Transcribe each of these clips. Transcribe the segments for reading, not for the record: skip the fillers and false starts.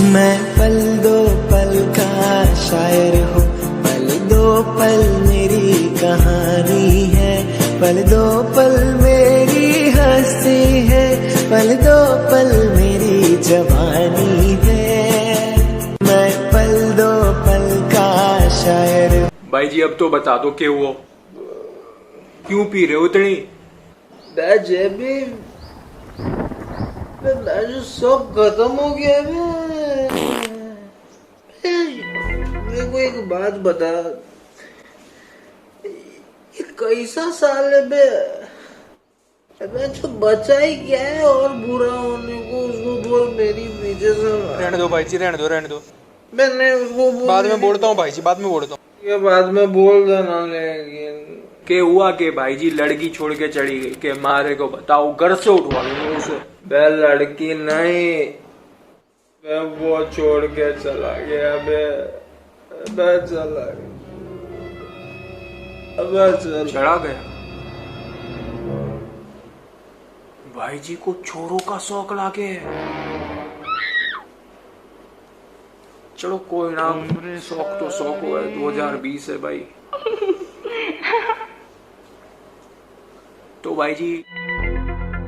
मैं पल दो पल का शायर हूँ, पल दो पल मेरी कहानी है, पल दो पल मेरी हंसी है, पल दो पल मेरी जवानी है, मैं पल दो पल का शायर। भाई जी अब तो बता दो कि वो क्यों पी रहे हो इतनी? जेबी सब खत्म हो गया। मेरे को एक बात बता, ये कैसा साल है बे? अबे जो बचा ही क्या है और बुरा होने को, उसको बोल मेरी वजह से। रहने दो भाई जी, रहने दो। मैंने उसको बाद में बोलता हूँ भाई जी, बाद में बोलता हूँ। ये बाद में बोल देना, लेकिन के हुआ के भाई जी लड़की छोड़ के चली गई, के मारे को बताओ, घर से उठवा लूंगा उसे। बे लड़की नहीं, बे वो छोड़ के चला गया बे, चला गया, चढ़ा गया। भाई जी को छोरों का शौक लागे। चलो कोई ना, शौक तो शौक हुआ है, 2020 है भाई। तो भाई जी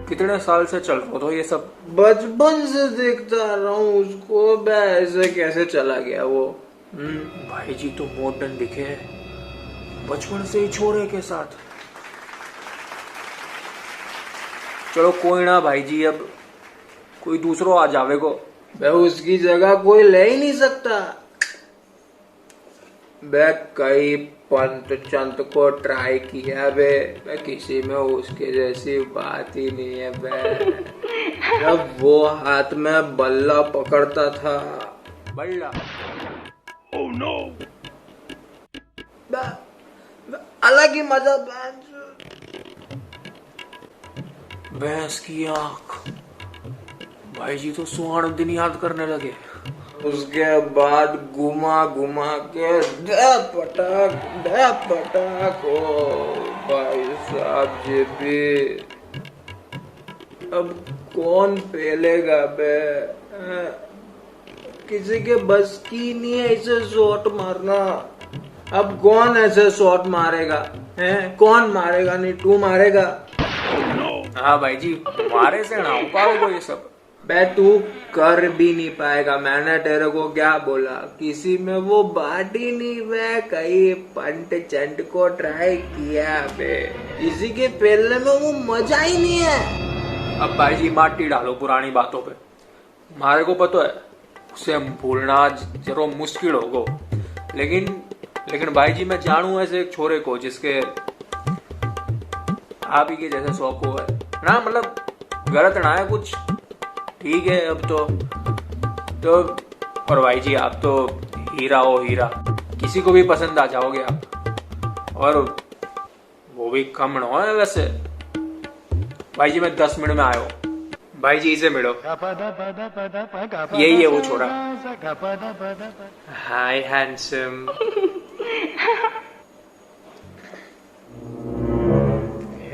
कितने साल से चल रहा था ये सब? बचपन से देखता रहा हूँ उसको, ऐसे कैसे चला गया वो? भाई जी तो मॉडर्न दिखे, बचपन से ही छोरे के साथ। चलो कोई ना भाई जी, अब कोई दूसरो आ जावे को। बे उसकी जगह कोई ले ही नहीं सकता। बे कई पंत चंत को ट्राई किया बे, किसी में उसके जैसी बात ही नहीं है बे। जब वो हाथ में बल्ला पकड़ता था, बल्ला, ओह नो, अलग ही मजा। भैंस की आंख, भाई जी तो सुहाना दिन याद करने लगे। उसके बाद घुमा घुमा के दे पटाक ओ भाई साहब जी भी। अब कौन पेलेगा बे? किसी के बस की नहीं है इसे शॉट मारना। अब कौन ऐसे शॉट मारेगा? कौन मारेगा? नहीं तू मारेगा? हाँ भाई जी, मारे से ना हो पाएगा ये सब। बे तू कर भी नहीं पाएगा, मैंने तेरे को क्या बोला? किसी में वो बात ही नहीं बे, कहीं पंट चंट को ट्राई किया बे, किसी के पेलने में वो मजा ही नहीं है। अब भाई जी माटी डालो पुरानी बातों पे, मारे को पता है उसे भूलना जरूर मुश्किल होगा, लेकिन भाई जी मैं जानू ऐसे एक छोरे को जिसके आप ही के जैसे शौक हुआ है ना, मतलब गलत ना है कुछ, ठीक है। अब तो और भाई जी आप तो हीरा हो हीरा, किसी को भी पसंद आ जाओगे आप, और वो भी कम न हो वैसे। भाई जी मैं 10 मिनट में आया हूँ, भाई जी इसे मिलो, यही है वो छोरा। हाय हैंडसम।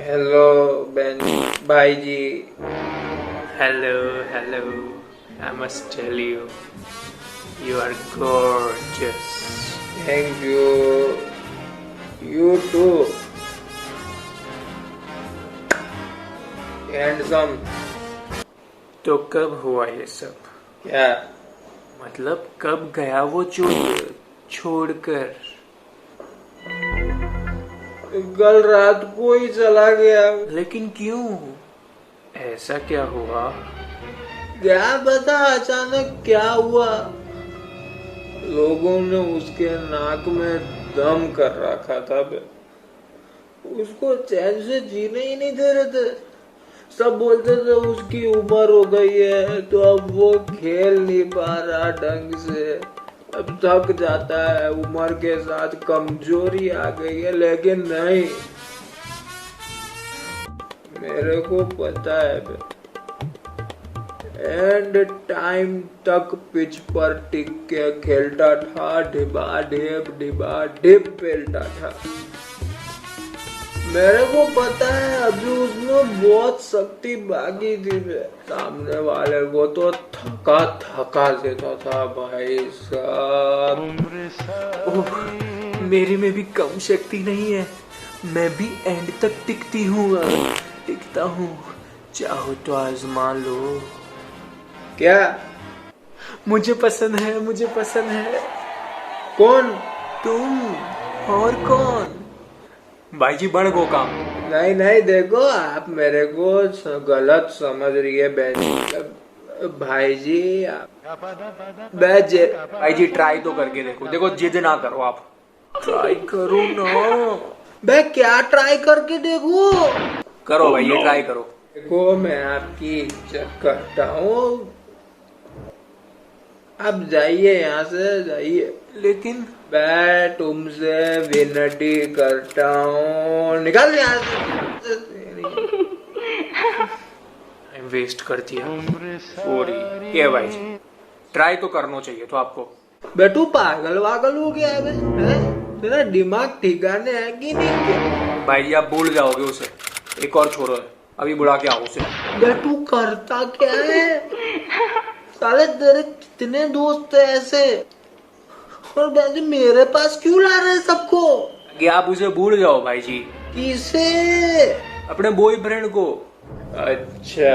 हेलो बेन भाई जी। Hello, I must tell you, you are gorgeous. Thank you. You too. Handsome. तो कब हुआ ये सब? क्या मतलब कब गया वो छोड़कर? कल रात को ही चला गया। लेकिन क्यों? ऐसा क्या हुआ? क्या पता अचानक क्या हुआ। लोगों ने उसके नाक में दम कर रखा था बे, उसको चैन से जीने ही नहीं दे रहे थे। सब बोलते थे उसकी उम्र हो गई है, तो अब वो खेल नहीं पा रहा ढंग से, अब थक जाता है, उम्र के साथ कमजोरी आ गई है। लेकिन नहीं, मेरे को पता है बे, एंड टाइम तक पिच पर टिक के खेलता था, ढिबा ढिब पेलता था। मेरे को पता है अभी उसमें बहुत शक्ति बाकी थी बे। सामने वाले को तो थका थका देता था भाई साहब। ओह, मेरे में भी कम शक्ति नहीं है, मैं भी एंड तक टिकती हूँ, टिकता हूँ, चाहो तो आजमा लो। क्या? मुझे पसंद है, मुझे पसंद है। कौन? तुम और कौन? भाई जी बन गो काम। नहीं नहीं, देखो आप मेरे को गलत समझ रही है बहन। भाई जी भाई जी ट्राई तो करके देखो, देखो जिद ना करो आप, ट्राई करो ना। मैं क्या ट्राई करके देखो? करो भाई, ये ट्राई करो। देखो मैं आपकी इज्जत करता हूँ, आप जाइए यहाँ से, जाइए। लेकिन मैं तुमसे विनती करता हूँ, निकल यहाँ से। वेस्ट कर दिया, सॉरी। ये भाई जी ट्राई तो करना चाहिए तो आपको। बेटू पागल वागल हो गया है बे? तेरा दिमाग ठिकाने है कि नहीं क्या? भाई जी आप भूल जाओगे उसे, एक और छोरो है, अभी बुला के आओ उसे। बेटू करता क्या है? साले तेरे कितने दोस्त है ऐसे, और बेटे मेरे पास क्यों ला रहे हैं सबको? कि आप उसे भूल जाओ भाई जी। किसे? अपने बॉयफ्रेंड को। अच्छा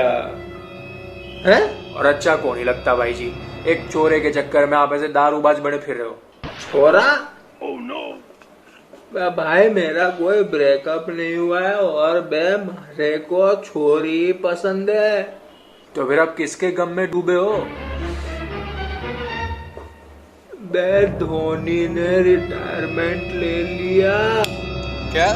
है? और अच्छा कौन ही लगता भाई जी, एक चोरे के चक्कर में आप ऐसे दारूबाज बने फिर रहे हो। छोरा? भाई मेरा कोई ब्रेकअप नहीं हुआ है, और बे मारे को छोरी पसंद है। तो फिर आप किसके गम में डूबे हो? बे धोनी ने रिटायरमेंट ले लिया। क्या?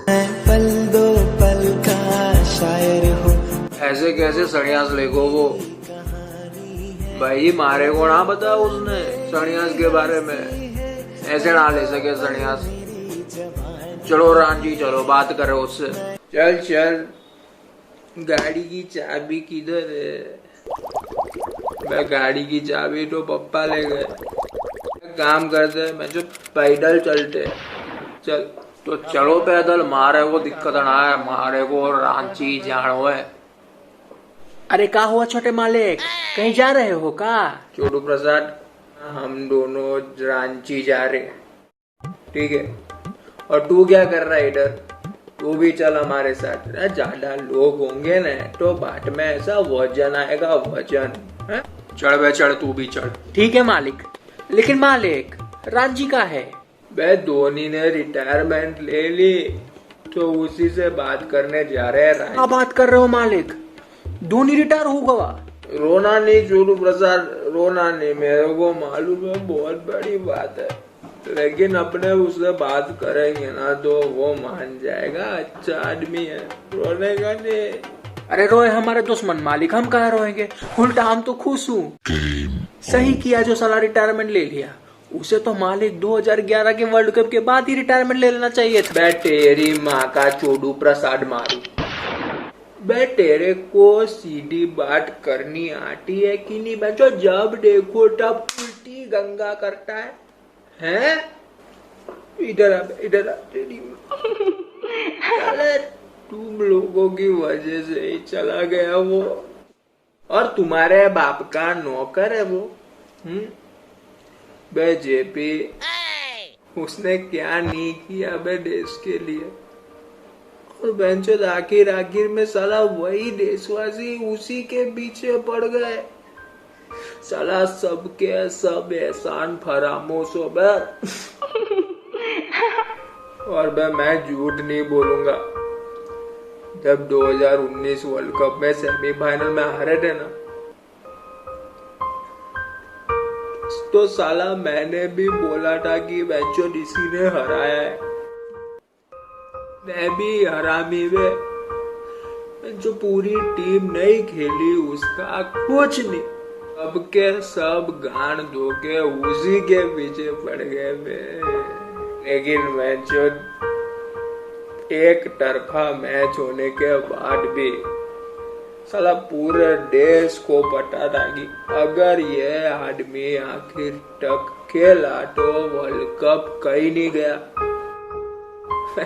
मैं पल दो पल का शायर हूँ। ऐसे कैसे सन्यास लेगो वो? भाई मारे को ना बता उसने सन्यास के बारे में, ऐसे ना ले सके सन्यास। चलो रांची चलो, बात करो उससे। चल चल, गाड़ी की चाबी किधर है? मैं गाड़ी की चाबी तो पप्पा ले गए। काम करते मैं जो पैदल चलते। चल तो चलो पैदल, मारे को दिक्कत ना है, मारे को रांची जानो है। अरे का हुआ छोटे मालिक, कहीं जा रहे हो का? छोटू प्रसाद, हम दोनों रांची जा रहे हैं, ठीक है? और तू क्या कर रहा है इधर? तू भी चल हमारे साथ। ज्यादा लोग होंगे ना तो बाट में ऐसा वजन आएगा, वजन है? चढ़ बे चढ़, तू भी चढ़। ठीक है मालिक। लेकिन मालिक रांची का है? बे धोनी ने रिटायरमेंट ले ली तो उसी से बात करने जा रहे हैं। क्या बात कर रहे हो मालिक, धोनी रिटायर हो गया? रोना नहीं छोटू प्रसाद, रोना नहीं, मेरे को मालूम है बहुत बड़ी बात है, लेकिन अपने उससे बात करेंगे ना तो वो मान जाएगा, अच्छा आदमी है, रोने का नहीं। अरे रोए हमारे दुश्मन मालिक, हम कहाँ रोएंगे, उल्टा हम तो खुश हूँ। सही किया जो साला रिटायरमेंट ले लिया, उसे तो मालिक 2011 के वर्ल्ड कप के बाद ही रिटायरमेंट ले लेना चाहिए था। बे तेरी माँ का छोटू प्रसाद मारू, बे तेरे को सीधी बात करनी आती है कि नहीं? बच्चों जब देखो तब उल्टी गंगा करता है, हैं? इधर आ, इधर आ, तेरी चले, तुम लोगों की वजह से ही चला गया वो, और तुम्हारे बाप का नौकर है वो। बे जेपी, उसने क्या नहीं किया बे देश के लिए, और बेंचो आखिर आखिर में साला वही देशवासी उसी के पीछे पड़ गए। साला सबके सब एहसान फरामोश हो बे। और बे मैं झूठ नहीं बोलूंगा, जब 2019 वर्ल्ड कप में सेमीफाइनल में हारे थे ना, तो साला मैंने भी बोला था कि बेंचो इसी ने हराया है। मैं भी हरामी में, जो पूरी टीम नहीं खेली उसका कुछ नहीं, अब के सब गांड धो के उसी के पीछे पड़ गए मैं। लेकिन मैच एक तरफा मैच होने के बाद भी साला पूरे देश को पता था कि अगर ये आदमी आखिर तक खेला तो वर्ल्ड कप कहीं नहीं गया।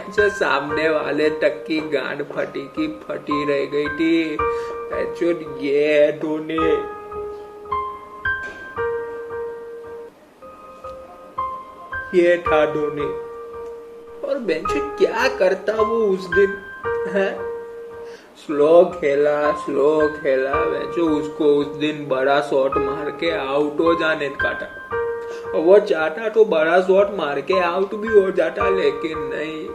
जो सामने वाले तक की गांड फटी की फटी रह गई थी। जो ये है धोनी, ये था धोनी। और बेंचो क्या करता वो उस दिन है, स्लो खेला बेंचो। उसको उस दिन बड़ा शॉट मार के आउट हो जाने का था। वो चाहता तो बड़ा शॉट मार के आउट भी हो जाता, लेकिन नहीं।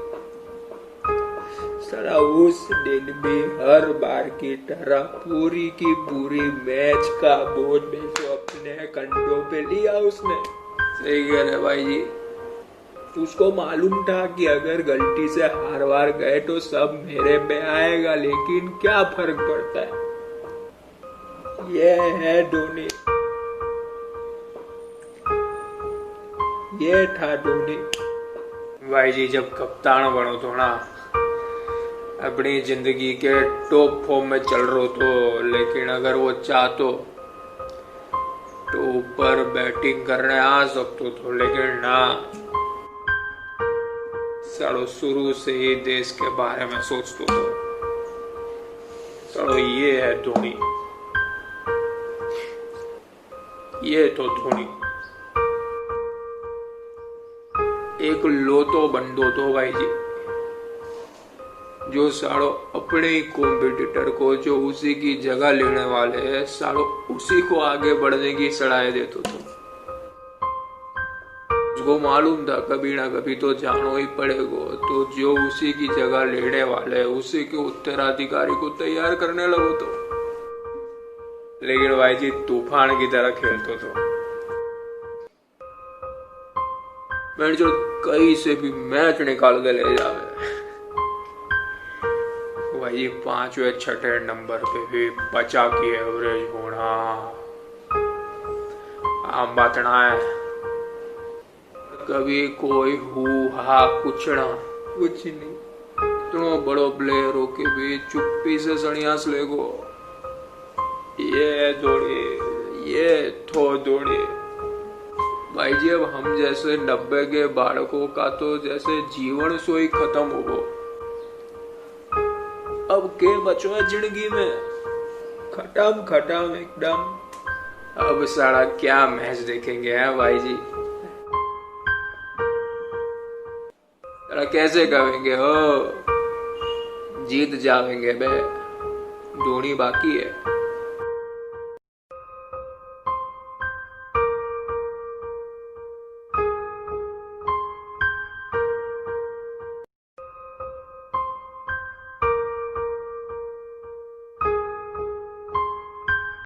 सारा उस दिन भी हर बार की तरह पूरी की पूरी मैच का बोझ बेंचो अपने कंधों पे लिया उसने। सही कह रहे भाई जी। उसको मालूम था कि अगर गलती से हार वार गए तो सब मेरे पे आएगा, लेकिन क्या फर्क पड़ता है। ये है धोनी, ये था धोनी। भाई जी जब कप्तान बनो तो ना अपनी जिंदगी के टॉप फॉर्म में चल रहे हो तो, लेकिन अगर वो चाहतो तो ऊपर बैटिंग करने आ सकते तो, लेकिन ना, सालो शुरू से ही देश के बारे में सोचते तो। सालो ये है धोनी, ये तो धोनी एक लोतो बंदो तो भाई जी, जो सालो अपने ही कॉम्पिटिटर को, जो उसी की जगह लेने वाले है, सालो उसी को आगे बढ़ने की सलाह देते तो। उसको मालूम था कभी ना कभी तो जानो ही पड़ेगा, तो जो उसी की जगह लेने वाले है उसी के उत्तराधिकारी को तैयार करने लगो तो। लेकिन भाई जी तूफान की तरह खेलते तो। मैं जो कहीं से भी मैच निकाल के ले जावे, भाई 5वें 6ठे नंबर पे भी 50 की एवरेज होना आम बात ना है। कभी कोई हा कुछ नहीं, इतनो बड़ो प्लेयर हो के भी चुप्पी से सन्यास लेगो। ये धोनी, ये तो धोनी। भाई जी अब हम जैसे 90 के बालकों का तो जैसे जीवन सो ही खत्म हो गो। अब के बचो है जिंदगी में, खत्म एकदम। अब सारा क्या मैच देखेंगे हैं भाई जी, सारा कैसे कहेंगे हो जीत जाएंगे बे, धोनी बाकी है।